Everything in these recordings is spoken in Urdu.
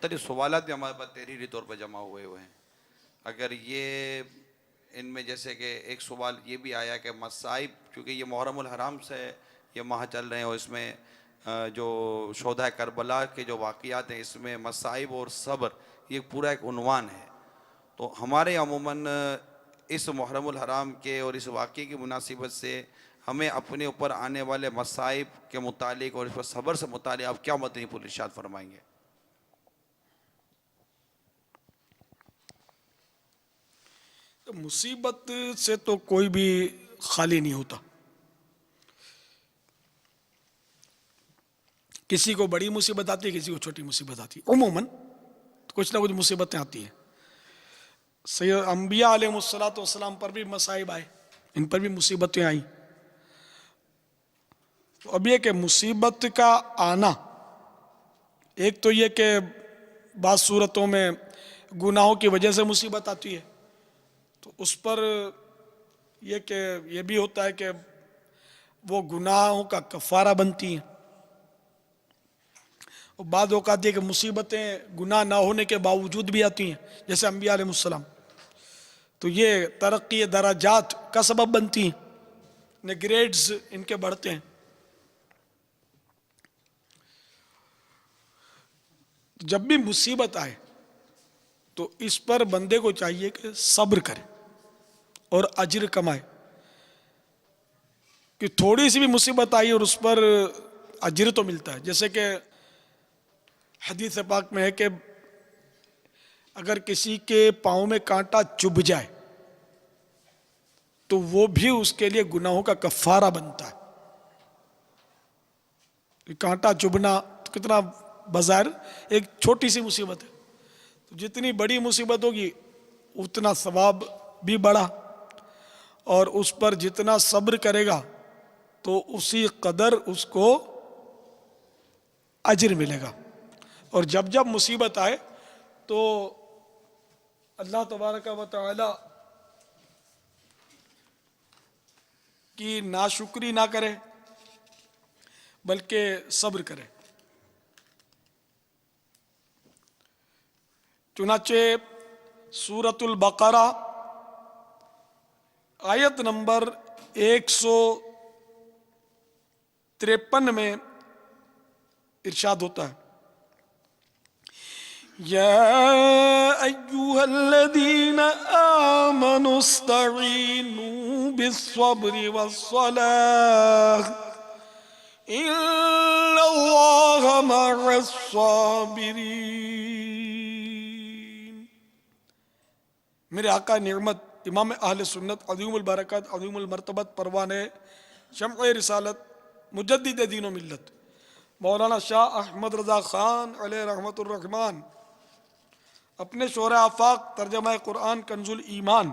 مختلف سوالات بھی ہمارے پاس تحریری طور پر جمع ہوئے ہیں. اگر یہ ان میں جیسے کہ ایک سوال یہ بھی آیا کہ مصائب، چونکہ یہ محرم الحرام سے یہ ماہ چل رہے ہیں اور اس میں جو شہدائے کربلا کے جو واقعات ہیں اس میں مصائب اور صبر یہ پورا ایک عنوان ہے. تو ہمارے عموماً اس محرم الحرام کے اور اس واقعے کی مناسبت سے ہمیں اپنے اوپر آنے والے مصائب کے متعلق اور اس پر صبر سے متعلق آپ کیا مدنی پھول ارشاد فرمائیں گے؟ مصیبت سے تو کوئی بھی خالی نہیں ہوتا. کسی کو بڑی مصیبت آتی ہے، کسی کو چھوٹی مصیبت آتی ہے. عموماً کچھ نہ کچھ مصیبتیں آتی ہیں. سید انبیاء علیہ السلام پر بھی مصائب آئے، ان پر بھی مصیبتیں آئیں. تو اب یہ کہ مصیبت کا آنا، ایک تو یہ کہ بعض صورتوں میں گناہوں کی وجہ سے مصیبت آتی ہے، تو اس پر یہ کہ یہ بھی ہوتا ہے کہ وہ گناہوں کا کفارہ بنتی ہیں. اور بعض اوقات یہ کہ مصیبتیں گناہ نہ ہونے کے باوجود بھی آتی ہیں، جیسے انبیاء علیہ السلام، تو یہ ترقی درجات کا سبب بنتی ہیں، گریڈز ان کے بڑھتے ہیں. جب بھی مصیبت آئے تو اس پر بندے کو چاہیے کہ صبر کرے اور اجر کمائے. کہ تھوڑی سی بھی مصیبت آئی اور اس پر اجر تو ملتا ہے. جیسے کہ حدیث پاک میں ہے کہ اگر کسی کے پاؤں میں کانٹا چبھ جائے تو وہ بھی اس کے لیے گناہوں کا کفارہ بنتا ہے. کانٹا چبھنا کتنا بظاہر ایک چھوٹی سی مصیبت ہے، تو جتنی بڑی مصیبت ہوگی اتنا ثواب بھی بڑھا، اور اس پر جتنا صبر کرے گا تو اسی قدر اس کو اجر ملے گا. اور جب جب مصیبت آئے تو اللہ تبارک و تعالی کی ناشکری نہ کرے بلکہ صبر کرے. چنانچہ سورۃ البقرہ آیت نمبر 153 میں ارشاد ہوتا ہے، یا ایھا الذین آمنوا استعینوا بالصبر والصلاۃ ان اللہ مع الصابرین. میرے آقا نعمت امام اہل سنت عظیم البرکات عظیم المرتبت پروان شمع رسالت مجدد دین و ملت مولانا شاہ احمد رضا خان علیہ رحمت الرحمن اپنے شعر آفاق ترجمہ قرآن کنز الایمان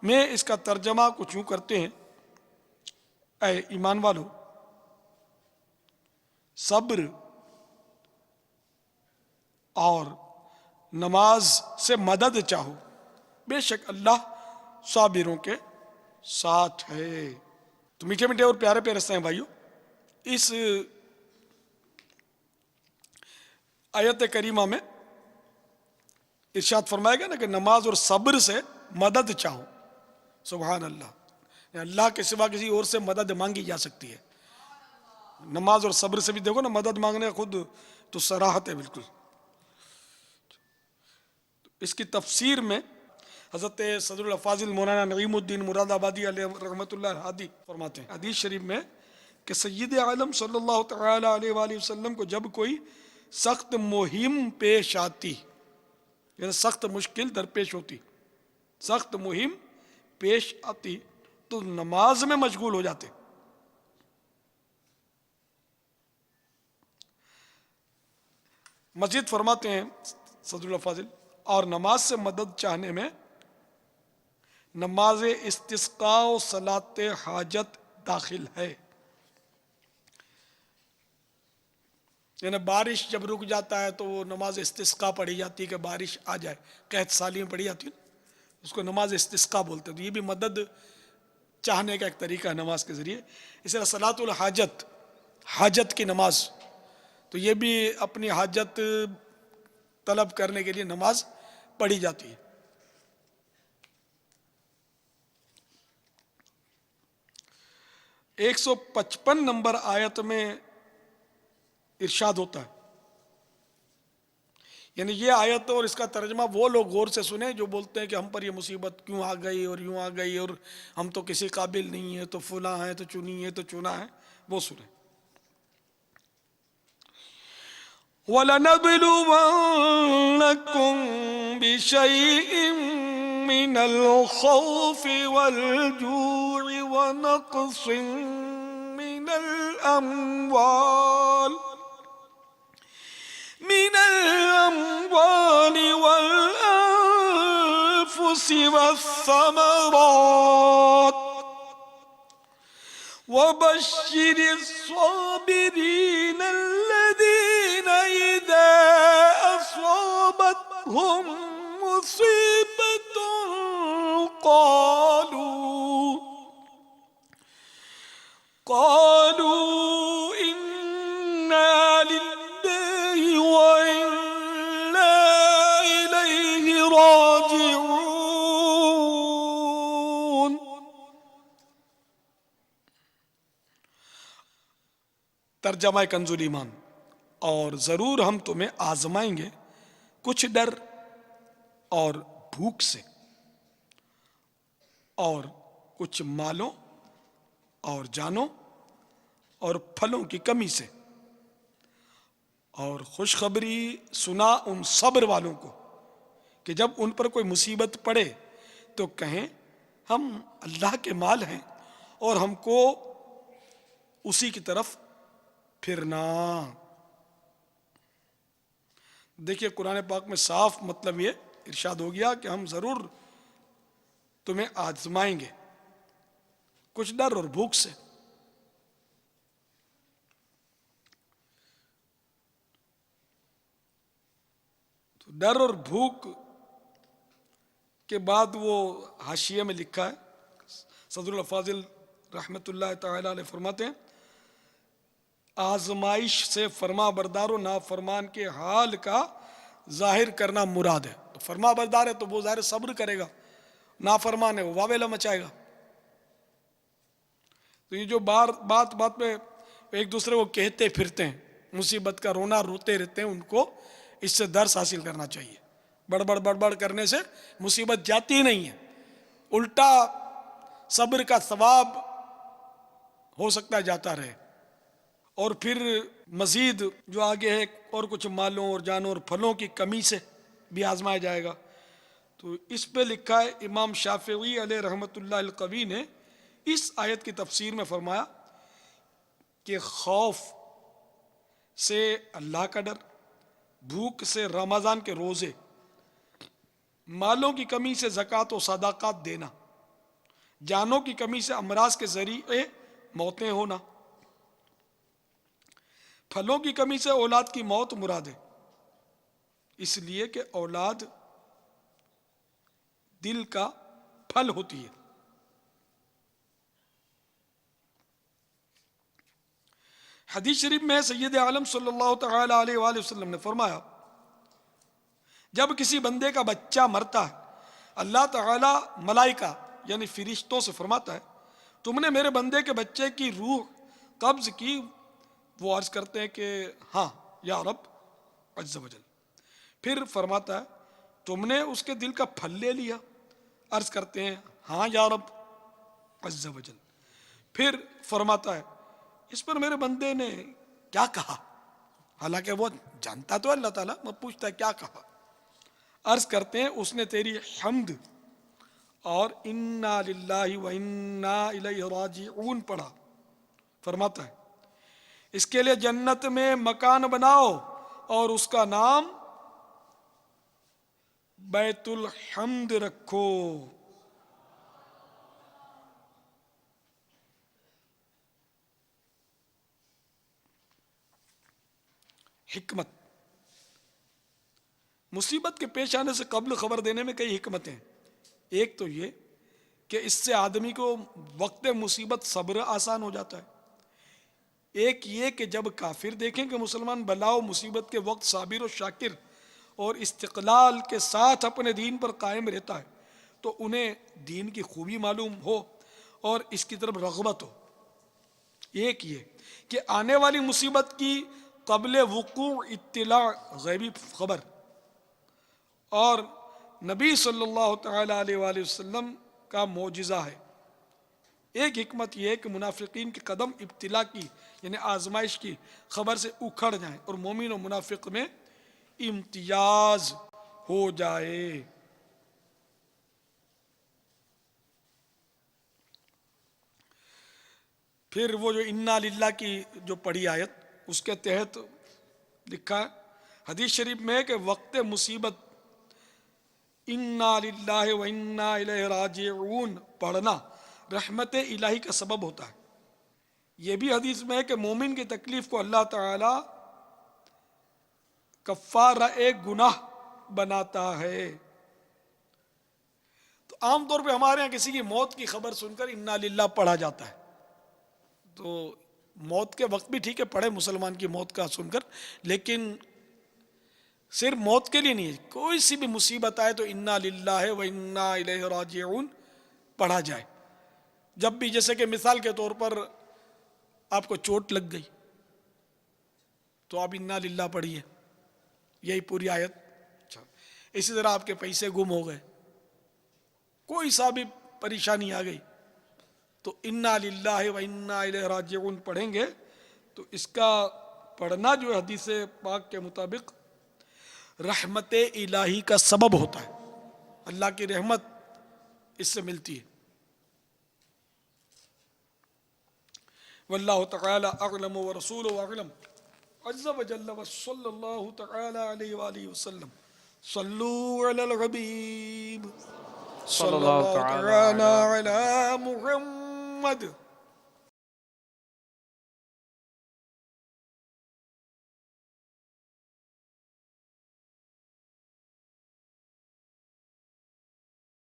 میں اس کا ترجمہ کچھ یوں کرتے ہیں، اے ایمان والو، صبر اور نماز سے مدد چاہو، بے شک اللہ صابروں کے ساتھ ہے. تو میٹھے میٹھے اور پیارے پیارے رستے ہیں بھائیو، اس آیت کریمہ میں ارشاد فرمایا گیا نا کہ نماز اور صبر سے مدد چاہو. سبحان اللہ، اللہ کے سوا کسی اور سے مدد مانگی جا سکتی ہے. نماز اور صبر سے بھی دیکھو نا، مدد مانگنے خود تو صراحت ہے بالکل. اس کی تفسیر میں حضرت صدر الافاضل مولانا نعیم الدین مراد آبادی علیہ رحمۃ اللہ الہادی فرماتے ہیں حدیث شریف میں کہ سید عالم صلی اللہ تعالی علیہ وآلہ وسلم کو جب کوئی سخت مہم پیش آتی، یعنی سخت مشکل درپیش ہوتی، سخت مہم پیش آتی تو نماز میں مشغول ہو جاتے. مزید فرماتے ہیں صدر الفاضل، اور نماز سے مدد چاہنے میں نماز استسقاء و صلاۃ حاجت داخل ہے. یعنی بارش جب رک جاتا ہے تو وہ نماز استسقاء پڑھی جاتی ہے کہ بارش آ جائے، قحط سالی میں پڑھی جاتی ہے، اس کو نماز استسقاء بولتے ہیں. تو یہ بھی مدد چاہنے کا ایک طریقہ ہے نماز کے ذریعے. اس طرح صلاۃ الحاجت، حاجت کی نماز، تو یہ بھی اپنی حاجت طلب کرنے کے لیے نماز پڑھی جاتی ہے۔ 155 نمبر آیت میں ارشاد ہوتا ہے، یعنی یہ آیت اور اس کا ترجمہ وہ لوگ غور سے سنیں جو بولتے ہیں کہ ہم پر یہ مصیبت کیوں آ گئی اور یوں آ گئی اور ہم تو کسی قابل نہیں ہیں، تو فلاں ہیں تو چنی ہے تو چنا ہے، وہ سنیں۔ وَلَنَبْلُوَنَّكُمْ بِشَيْءٍ مِّنَ الْخَوْفِ وَالْجُوعِ وَنَقْصٍ مِّنَ الْأَمْوَالِ وَالْأَنفُسِ وَالثَّمَرَاتِ وَبَشِّرِ الصَّابِرِينَ الَّذِينَ إِذَا أَصَابَتْهُم مُّصِيبَةٌ قالوا إِنَّا لِلَّهِ وَإِنَّا إِلَيْهِ راجعون۔ ترجمہ کنز ایمان، اور ضرور ہم تمہیں آزمائیں گے کچھ ڈر اور بھوک سے، اور کچھ مالوں اور جانوں اور پھلوں کی کمی سے، اور خوشخبری سنا ان صبر والوں کو کہ جب ان پر کوئی مصیبت پڑے تو کہیں ہم اللہ کے مال ہیں اور ہم کو اسی کی طرف پھرنا۔ دیکھیے قرآن پاک میں صاف مطلب یہ ارشاد ہو گیا کہ ہم ضرور تمہیں آزمائیں گے کچھ ڈر اور بھوک سے۔ تو ڈر اور بھوک کے بعد وہ حاشیے میں لکھا ہے، صدر الفاضل رحمۃ اللہ تعالی علیہ فرماتے ہیں، آزمائش سے فرما بردار و نافرمان کے حال کا ظاہر کرنا مراد ہے۔ تو فرما بردار ہے تو وہ ظاہر صبر کرے گا، نافرمان ہے وہ واویلا مچائے گا۔ تو یہ جو بات پہ ایک دوسرے کو کہتے پھرتے ہیں، مصیبت کا رونا روتے رہتے ہیں، ان کو اس سے درس حاصل کرنا چاہیے۔ بڑبڑ کرنے سے مصیبت جاتی نہیں ہے، الٹا صبر کا ثواب ہو سکتا ہے جاتا رہے۔ اور پھر مزید جو آگے ہے، اور کچھ مالوں اور جانوں اور پھلوں کی کمی سے بھی آزمایا جائے گا۔ تو اس پہ لکھا ہے، امام شافعی علیہ رحمۃ اللہ القوی نے اس آیت کی تفسیر میں فرمایا کہ خوف سے اللہ کا ڈر، بھوک سے رمضان کے روزے، مالوں کی کمی سے زکوٰۃ و صدقات دینا، جانوں کی کمی سے امراض کے ذریعے موتیں ہونا، پھلوں کی کمی سے اولاد کی موت مراد ہے، اس لیے کہ اولاد دل کا پھل ہوتی ہے۔ حدیث شریف میں سید عالم صلی اللہ تعالی علیہ وآلہ وسلم نے فرمایا، جب کسی بندے کا بچہ مرتا ہے، اللہ تعالی ملائکہ یعنی فرشتوں سے فرماتا ہے، تم نے میرے بندے کے بچے کی روح قبض کی؟ وہ عرض کرتے ہیں کہ ہاں یا رب عز وجل۔ پھر فرماتا ہے، تم نے اس کے دل کا پھل لے لیا؟ عرض کرتے ہیں ہاں یا رب عز وجل۔ پھر فرماتا ہے، اس پر میرے بندے نے کیا کہا؟ حالانکہ وہ جانتا تو اللہ تعالیٰ، وہ پوچھتا ہے کیا کہا؟ عرض کرتے ہیں اس نے تیری حمد اور انا للہ و انا الیہ راجعون پڑھا۔ فرماتا ہے اس کے لیے جنت میں مکان بناؤ اور اس کا نام بیت الحمد رکھو۔ حکمت، مصیبت کے پیش آنے سے قبل خبر دینے میں کئی حکمتیں ہیں۔ ایک تو یہ کہ اس سے آدمی کو وقت مصیبت صبر آسان ہو جاتا ہے۔ ایک یہ کہ جب کافر دیکھیں کہ مسلمان بلا و مصیبت کے وقت صابر و شاکر اور استقلال کے ساتھ اپنے دین پر قائم رہتا ہے تو انہیں دین کی خوبی معلوم ہو اور اس کی طرف رغبت ہو۔ ایک یہ کہ آنے والی مصیبت کی قبل وقوع اطلاع غیبی خبر، اور نبی صلی اللہ تعالی علیہ وآلہ وسلم کا معجزہ ہے۔ ایک حکمت یہ ہے کہ منافقین کے قدم ابتلا کی یعنی آزمائش کی خبر سے اکھڑ جائیں اور مومن و منافق میں امتیاز ہو جائے۔ پھر وہ جو انا للہ کی جو پڑھی آیت اس کے تحت لکھا ہے حدیث شریف میں کہ وقت مصیبت انا للہ و انا الیہ راجعون پڑھنا رحمت الہی کا سبب ہوتا ہے۔ یہ بھی حدیث میں ہے کہ مومن کی تکلیف کو اللہ تعالی کفارہ گناہ بناتا ہے۔ تو عام طور پہ ہمارے ہاں کسی کی موت کی خبر سن کر انا للہ پڑھا جاتا ہے، تو موت کے وقت بھی ٹھیک ہے پڑھے مسلمان کی موت کا سن کر، لیکن صرف موت کے لیے نہیں ہے، کوئی سی بھی مصیبت آئے تو انا للہ و انا الیہ راجعون پڑھا جائے۔ جب بھی جیسے کہ مثال کے طور پر آپ کو چوٹ لگ گئی تو آپ انا للہ پڑھیے، یہی پوری آیت۔ اچھا، اسی طرح آپ کے پیسے گم ہو گئے، کوئی سا بھی پریشانی آ گئی تو انا للہ و انا الیہ راجعون پڑھیں گے تو اس کا پڑھنا جو ہے حدیث پاک کے مطابق رحمت الہی کا سبب ہوتا ہے، اللہ کی رحمت اس سے ملتی ہے۔ واللہ تعالی اعلم ورسولہ اعلم عز وجل وصلی اللہ تعالی علیہ وآلہ وسلم صلوا علی الحبیب صلی اللہ تعالی علی محمد